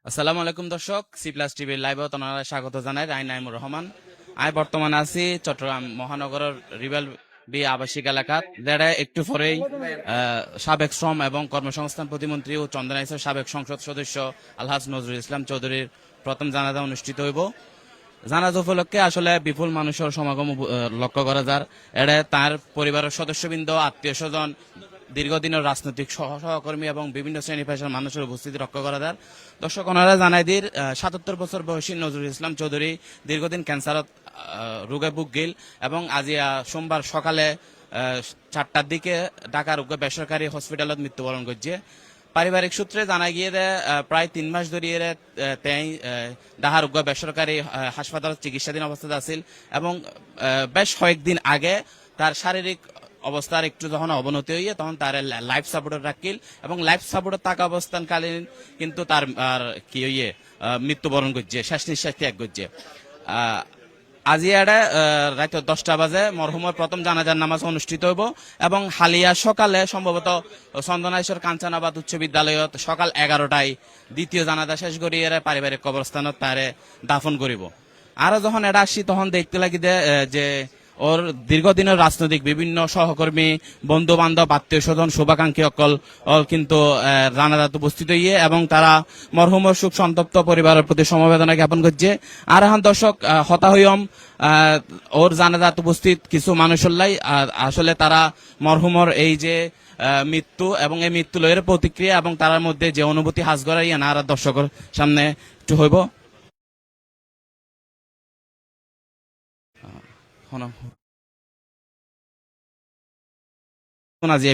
আসসালামু আলাইকুম দর্শক, সি প্লাস টিভির লাইভে আপনারা স্বাগত জানাই। আই নাইমুর রহমান। আমি বর্তমানে আছি চট্টগ্রাম মহানগরের রিবেল বি আবাসিক এলাকা, যেটা একটু পরেই সাবেক শ্রম এবং কর্মসংস্থান প্রতিমন্ত্রী ও চন্দনাইশের সাবেক সংসদ সদস্য আলহাজ নজরুল ইসলাম চৌধুরীর প্রথম জানাজা অনুষ্ঠিত হইব। জানাজা উপলক্ষে আসলে বিপুল মানুষের সমাগম লক্ষ্য করা যায়। এটা তার পরিবারের সদস্যবৃন্দ, আত্মীয় স্বজন, দীর্ঘদিনের রাজনৈতিক সহকর্মী এবং বিভিন্ন শ্রেণী পেশার মানুষের উপস্থিতি লক্ষ্য করা যায়। দর্শক ওনারা জানাই দিন ৭৭ বছর বয়সী নজরুল ইসলাম চৌধুরী দীর্ঘদিন ক্যান্সারত রোগে ভুগিল এবং আজি সোমবার সকালে ৪টার দিকে ঢাকা রোগে বেসরকারি হসপিটালত মৃত্যুবরণ করছে। পারিবারিক সূত্রে জানা গিয়ে প্রায় ৩ মাস ধরিয়ে ঢাকা রোগ বেসরকারি হাসপাতালত চিকিৎসাধীন অবস্থায় আছিল এবং বেশ কয়েকদিন আগে তার শারীরিক অবস্থার একটু যখন অবনতি হইয়ে তখন তার লাইফ সাপোর্টে রাখিল এবং লাইফ সাপোর্টে থাকা অবস্থানকালীন কিন্তু তার কি হইয়ে মৃত্যুবরণ করছে, শেষ নিঃশ্বাস ত্যাগ করছে। আজি রাত 10টা বাজে মরহুমের প্রথম জানাজার নামাজ অনুষ্ঠিত হইব এবং হালিয়া সকালে সম্ভবত চন্দনাইশ্বর কাঞ্চনাবাদ উচ্চ বিদ্যালয়ত সকাল 11টায় দ্বিতীয় জানাজা শেষ করিয়ে পারিবারিক কবরস্থানত তারে দাফন করিব। আরো যখন এটা আসি তখন দেখতে লাগি যে ওর দীর্ঘদিনের রাজনৈতিক বিভিন্ন সহকর্মী, বন্ধু বান্ধব, আত্মীয় স্বজন, শুভাকাঙ্ক্ষী অকল কিন্তু জানাজাত উপস্থিত হইয়ে এবং তারা মরহুমের শোক সন্তপ্ত পরিবারের প্রতি সমবেদনা জ্ঞাপন করছে। আর এখন দর্শক হতা হইম ওর জানাজাত উপস্থিত কিছু মানুষের আসলে তারা মরহুমের এই যে মৃত্যু এবং এই মৃত্যু লয়ের প্রতিক্রিয়া এবং তার মধ্যে যে অনুভূতি হাজ করাইয়া না আর দর্শকের সামনে একটু হইব।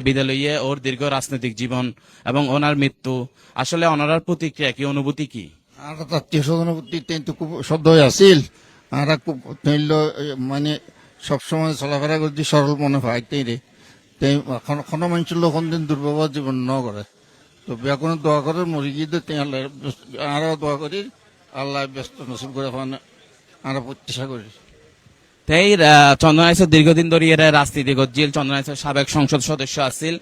বিদ্যালয়ে ওর দীর্ঘ রাজনৈতিক জীবন এবং ওনার মৃত্যু, আসলে ওনার প্রতিক্রিয়া কি, অনুভূতি কি? আর আত্মীয় স্বজনের প্রতি খুব শ্রদ্ধ আছিল। আর খুব মানে সবসময় চলাফেরা করছি সরল মনে পাইতেই রে। কোনো মানুষের লোক কোনদিন দুর্ব্যবহার জীবন ন করে। তো ব্যাকুণ দোয়া করে মরি গিয়ে আরো দোয়া করি আল্লাহ ব্যস্ত নসিব করে আরো প্রত্যাশা করি। তাই চন্দনাইশ্বর দীর্ঘদিন ধরে এরা রাজনীতি করছিল, চন্দনাইশ্বর সাবেক সংসদ সদস্য আছিল।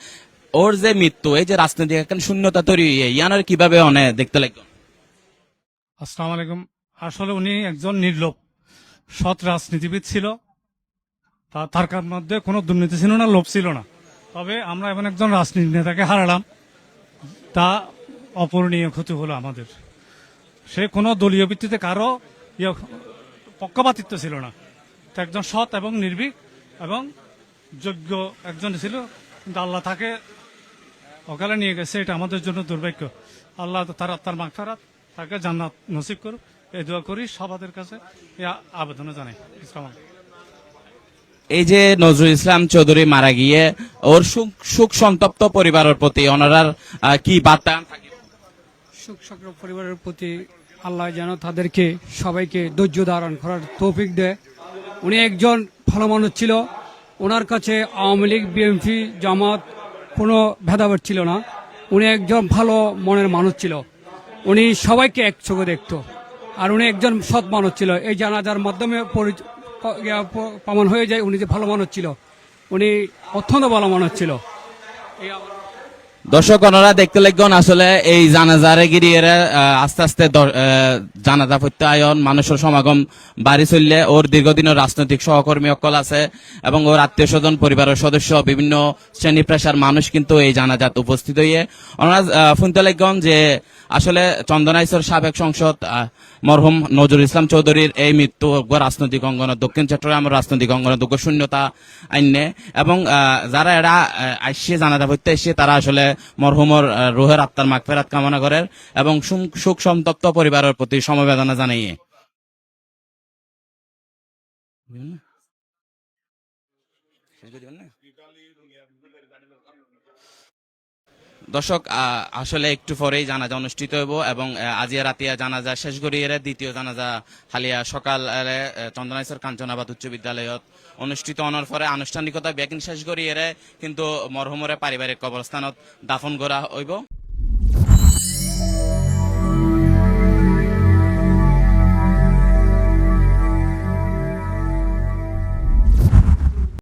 ওর যে মৃত্যু, এই যে রাজনৈতিক একটা শূন্যতা তৈরি ইয়ানোর কিভাবে অনেক দেখতে লাগবে? আসসালামু আলাইকুম। আসলে উনি একজন নির্লোভ সৎ রাজনীতিবিদ ছিল। তার মধ্যে কোনো দুর্নীতি ছিল না, লোভ ছিল না। তবে আমরা এমন একজন রাজনীতি নেতাকে হারালাম, তা অপূরণীয় ক্ষতি হলো আমাদের। সে কোনো দলীয় ভিত্তিতে কারো পক্ষপাতিত্ব ছিল না। একজন সৎ এবং নির্ভীক এবং যোগ্য একজন ছিল, কিন্তু আল্লাহ তাকে অকালে নিয়ে গেছে। এটা আমাদের জন্য দুর্ভাগ্য। আল্লাহ তার মাগফিরাত, তাকে জান্নাত নসিব করুক, এই দোয়া করি সবাদের কাছে, আবেদন জানাই। এই যে নজরুল ইসলাম চৌধুরী মারা গিয়ে ওর সুখ সন্তপ্ত পরিবারের প্রতি ওনার কি বার্তা থাকে? সুখ সন্তপ্ত পরিবারের প্রতি আল্লাহ যেন তাদেরকে সবাইকে ধৈর্য ধারণ করার তৌফিক দেয়। উনি একজন ভালো মানুষ ছিল। ওনার কাছে আওয়ামী লীগ, বিএনপি, জামাত কোনো ভেদাভেদ ছিল না। উনি একজন ভালো মনের মানুষ ছিল। উনি সবাইকে এক চোখে দেখত। আর উনি একজন সৎ মানুষ ছিল। এই জানাজার মাধ্যমে প্রমাণ হয়ে যায় উনি যে ভালো মানুষ ছিল। উনি অত্যন্ত ভালো মানুষ ছিল। দর্শক ওনারা দেখতে লাগবেন আসলে এই জানাজারে গিরিয়ে আস্তে আস্তে জানাজা প্রত্যায়ন মানুষের সমাগম বাড়ি চললে ওর দীর্ঘদিনের রাজনৈতিক সহকর্মী অকল আছে এবং ওর আত্মীয় স্বজন পরিবারের সদস্য বিভিন্ন শ্রেণী পেশার মানুষ কিন্তু এই জানাজাত উপস্থিত হইয়ে ওনারা শুনতে লাগবেন যে আসলে চন্দনাইশের সাবেক সংসদ মরহুম নজরুল ইসলাম চৌধুরীর এই মৃত্যু রাজনৈতিক অঙ্গন দক্ষিণ চট্টগ্রামের রাজনৈতিক অঙ্গন দুঃখ শূন্যতা আইনে এবং যারা এরা আসছে জানাজা পড়তে এসে তারা আসলে মরহুমর রুহের আত্মার মাগফিরাত কামনা করেন এবং সুখ সন্তপ্ত পরিবারের প্রতি সমবেদনা জানাইয়ে দর্শক আসলে একটু পরেই জানাজা অনুষ্ঠিত হইব এবং আজিয়া রাতিয়া জানাজা শেষ করিয়ে দ্বিতীয় জানাজা হালিয়া সকালে চন্দনাইশ্বর কাঞ্চনাবাদ উচ্চ বিদ্যালয়ত অনুষ্ঠিত হওয়ার পরে আনুষ্ঠানিকতা ব্যাকিং শেষ করিয়ে কিন্তু মরহুমরে পারিবারিক কবরস্থানত দাফন করা হইব।